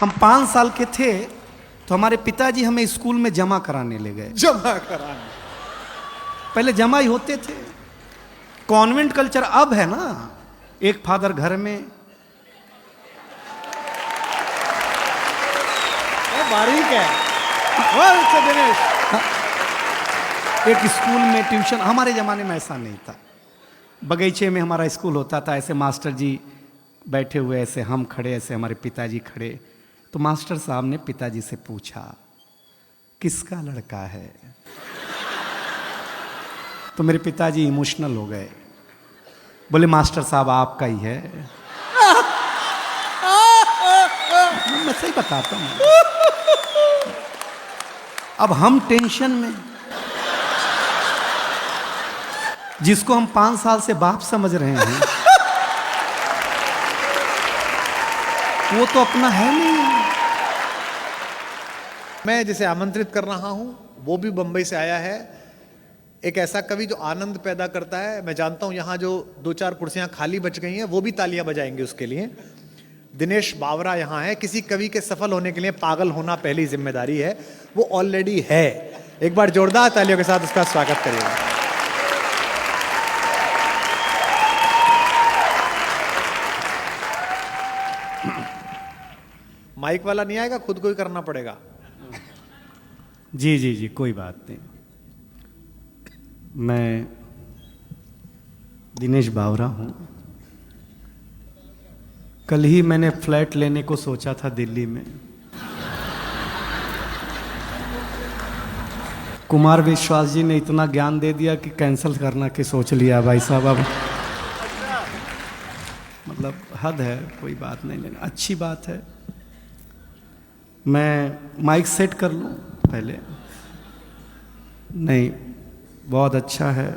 हम 5 साल के थे तो हमारे पिताजी हमें स्कूल में जमा कराने ले गए। जमा कराने? पहले जमा ही होते थे, कॉन्वेंट कल्चर अब है ना, एक फादर घर में। बारीक है वो दिनेश। एक स्कूल में ट्यूशन, हमारे ज़माने में ऐसा नहीं था। बगीचे में हमारा स्कूल होता था, ऐसे मास्टर जी बैठे हुए, ऐसे हम खड़े, ऐसे हमारे पिताजी खड़े। तो मास्टर साहब ने पिताजी से पूछा किसका लड़का है, तो मेरे पिताजी इमोशनल हो गए, बोले मास्टर साहब आपका ही है। मैं सही बताता हूँ। अब हम टेंशन में, जिसको हम 5 साल से बाप समझ रहे हैं वो तो अपना है नहीं। मैं जिसे आमंत्रित कर रहा हूं वो भी बंबई से आया है, एक ऐसा कवि जो आनंद पैदा करता है। मैं जानता हूं यहां जो 2-4 कुर्सियां खाली बच गई हैं वो भी तालियां बजाएंगे उसके लिए। दिनेश बावरा यहां है। किसी कवि के सफल होने के लिए पागल होना पहली जिम्मेदारी है, वो ऑलरेडी है। एक बार जोरदार तालियों के साथ उसका स्वागत करिएगा। माइक वाला नहीं आएगा, खुद को ही करना पड़ेगा। जी जी जी, कोई बात नहीं। मैं दिनेश बावरा हूँ। कल ही मैंने फ्लैट लेने को सोचा था दिल्ली में। कुमार विश्वास जी ने इतना ज्ञान दे दिया कि कैंसिल करना के सोच लिया भाई साहब। अब मतलब हद है, कोई बात नहीं लेना, अच्छी बात है। मैं माइक सेट कर लूँ पहले? नहीं, बहुत अच्छा है।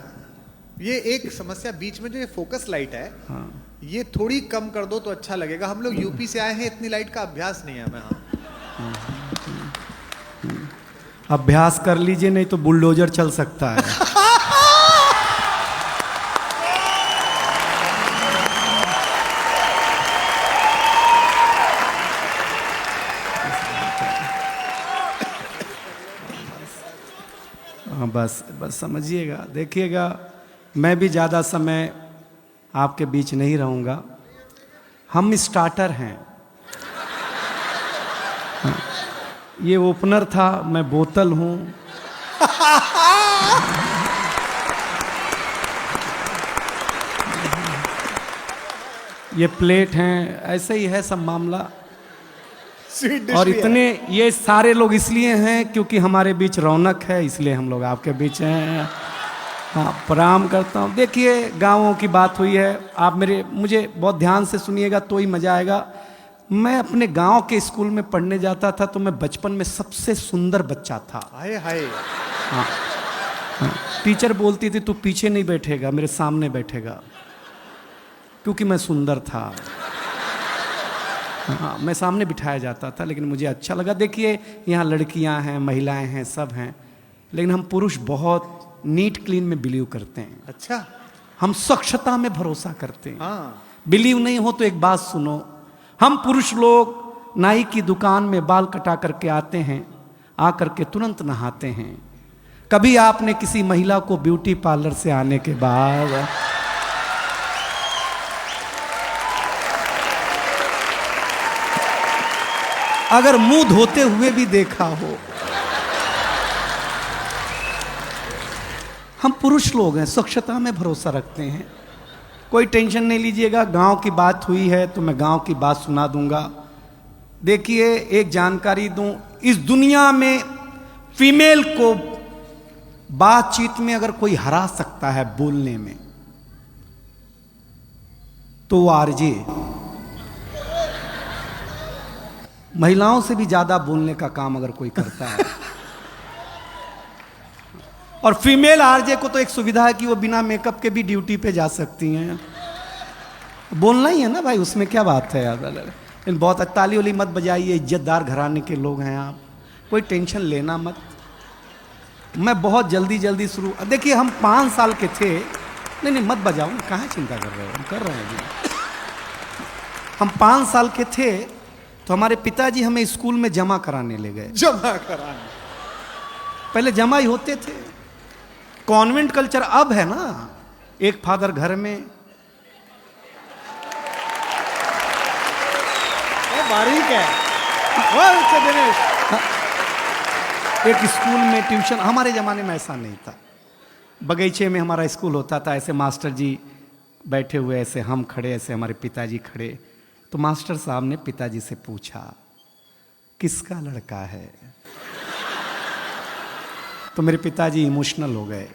ये एक समस्या बीच में जो ये फोकस लाइट है, हाँ, ये थोड़ी कम कर दो तो अच्छा लगेगा। हम लोग यूपी से आए हैं, इतनी लाइट का अभ्यास नहीं है हमें। अभ्यास कर लीजिए, नहीं तो बुलडोजर चल सकता है। हाँ, बस समझिएगा, देखिएगा, मैं भी ज़्यादा समय आपके बीच नहीं रहूँगा। हम स्टार्टर हैं। हाँ, ये ओपनर था, मैं बोतल हूँ। ये प्लेट हैं, ऐसे ही है सब मामला। और इतने ये सारे लोग इसलिए हैं क्योंकि हमारे बीच रौनक है, इसलिए हम लोग आपके बीच हैं। हाँ, प्रणाम करता हूँ। देखिए, गाँवों की बात हुई है, आप मुझे बहुत ध्यान से सुनिएगा तो ही मज़ा आएगा। मैं अपने गांव के स्कूल में पढ़ने जाता था तो मैं बचपन में सबसे सुंदर बच्चा था। हाय हाय। हाँ, हाँ, टीचर बोलती थी तू पीछे नहीं बैठेगा, मेरे सामने बैठेगा, क्योंकि मैं सुंदर था। हाँ, मैं सामने बिठाया जाता था, लेकिन मुझे अच्छा लगा। देखिए, यहाँ लड़कियाँ हैं, महिलाएं हैं, सब हैं, लेकिन हम पुरुष बहुत नीट क्लीन में बिलीव करते हैं। अच्छा, हम स्वच्छता में भरोसा करते हैं। हाँ। बिलीव नहीं हो तो एक बात सुनो, हम पुरुष लोग नाई की दुकान में बाल कटा करके आते हैं, आकर के तुरंत नहाते हैं। कभी आपने किसी महिला को ब्यूटी पार्लर से आने के बाद अगर मुंह धोते हुए भी देखा हो? हम पुरुष लोग हैं, स्वच्छता में भरोसा रखते हैं। कोई टेंशन नहीं लीजिएगा, गांव की बात हुई है तो मैं गांव की बात सुना दूंगा। देखिए, एक जानकारी दूं, इस दुनिया में फीमेल को बातचीत में अगर कोई हरा सकता है बोलने में, तो वो आरजे। महिलाओं से भी ज्यादा बोलने का काम अगर कोई करता है। और फीमेल आरजे को तो एक सुविधा है कि वो बिना मेकअप के भी ड्यूटी पे जा सकती हैं। बोलना ही है ना भाई, उसमें क्या बात है यार। लेकिन बहुत ताली वाली मत बजाइए, इज्जतदार घराने के लोग हैं आप, कोई टेंशन लेना मत। मैं बहुत जल्दी शुरू, देखिए हम 5 साल के थे। नहीं मत बजाओ, कहाँ चिंता कर रहे हो, हम कर रहे हैं। हम 5 साल के थे तो हमारे पिताजी हमें स्कूल में जमा कराने ले गए। जमा कराने, पहले जमा ही होते थे, कॉन्वेंट कल्चर अब है ना, एक फादर घर में। बारीक है वो दिनेश। एक स्कूल में ट्यूशन, हमारे जमाने में ऐसा नहीं था। बगीचे में हमारा स्कूल होता था, ऐसे मास्टर जी बैठे हुए, ऐसे हम खड़े, ऐसे हमारे पिताजी खड़े। तो मास्टर साहब ने पिताजी से पूछा किसका लड़का है। तो मेरे पिताजी इमोशनल हो गए।